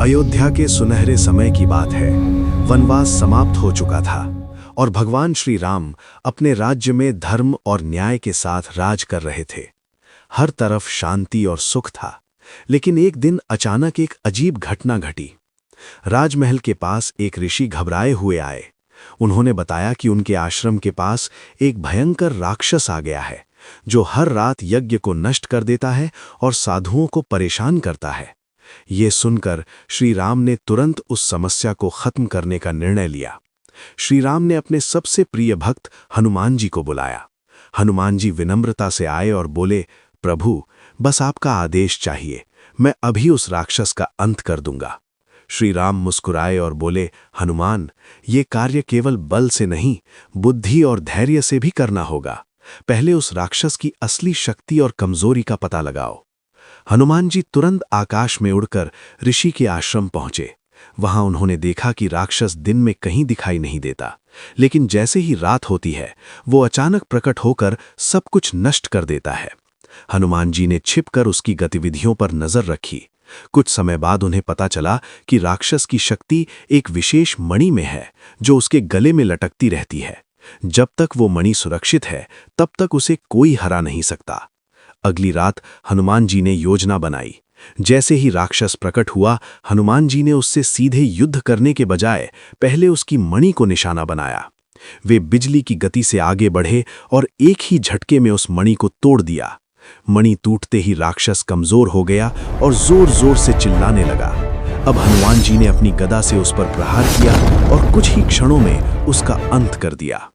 अयोध्या के सुनहरे समय की बात है। वनवास समाप्त हो चुका था और भगवान श्री राम अपने राज्य में धर्म और न्याय के साथ राज कर रहे थे। हर तरफ शांति और सुख था। लेकिन एक दिन अचानक एक अजीब घटना घटी। राजमहल के पास एक ऋषि घबराए हुए आए। उन्होंने बताया कि उनके आश्रम के पास एक भयंकर राक्षस आ गया है, जो हर रात यज्ञ को नष्ट कर देता है और साधुओं को परेशान करता है। ये सुनकर श्री राम ने तुरंत उस समस्या को खत्म करने का निर्णय लिया। श्री राम ने अपने सबसे प्रिय भक्त हनुमान जी को बुलाया। हनुमान जी विनम्रता से आए और बोले, प्रभु, बस आपका आदेश चाहिए, मैं अभी उस राक्षस का अंत कर दूंगा। श्री राम मुस्कुराए और बोले, हनुमान, ये कार्य केवल बल से नहीं, बुद्धि और धैर्य से भी करना होगा। पहले उस राक्षस की असली शक्ति और कमजोरी का पता लगाओ। हनुमान जी तुरंत आकाश में उड़कर ऋषि के आश्रम पहुंचे। वहां उन्होंने देखा कि राक्षस दिन में कहीं दिखाई नहीं देता, लेकिन जैसे ही रात होती है, वो अचानक प्रकट होकर सब कुछ नष्ट कर देता है। हनुमान जी ने छिपकर उसकी गतिविधियों पर नजर रखी। कुछ समय बाद उन्हें पता चला कि राक्षस की शक्ति एक विशेष मणि में है, जो उसके गले में लटकती रहती है। जब तक वो मणि सुरक्षित है, तब तक उसे कोई हरा नहीं सकता। अगली रात हनुमान जी ने योजना बनाई। जैसे ही राक्षस प्रकट हुआ, हनुमान जी ने उससे सीधे युद्ध करने के बजाय पहले उसकी मणि को निशाना बनाया। वे बिजली की गति से आगे बढ़े और एक ही झटके में उस मणि को तोड़ दिया। मणि टूटते ही राक्षस कमजोर हो गया और जोर जोर से चिल्लाने लगा। अब हनुमान जी ने अपनी गदा से उस पर प्रहार किया और कुछ ही क्षणों में उसका अंत कर दिया।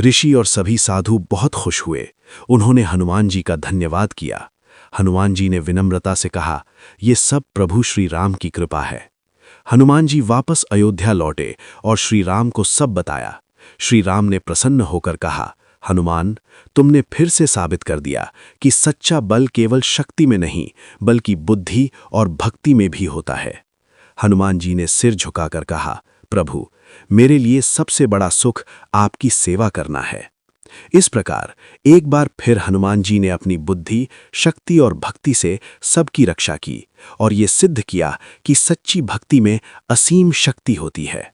ऋषि और सभी साधु बहुत खुश हुए। उन्होंने हनुमान जी का धन्यवाद किया। हनुमान जी ने विनम्रता से कहा, ये सब प्रभु श्री राम की कृपा है। हनुमान जी वापस अयोध्या लौटे और श्री राम को सब बताया। श्री राम ने प्रसन्न होकर कहा, हनुमान, तुमने फिर से साबित कर दिया कि सच्चा बल केवल शक्ति में नहीं, बल्कि बुद्धि और भक्ति में भी होता है। हनुमान जी ने सिर झुकाकर कहा, प्रभु, मेरे लिए सबसे बड़ा सुख आपकी सेवा करना है। इस प्रकार एक बार फिर हनुमान जी ने अपनी बुद्धि, शक्ति और भक्ति से सबकी रक्षा की और ये सिद्ध किया कि सच्ची भक्ति में असीम शक्ति होती है।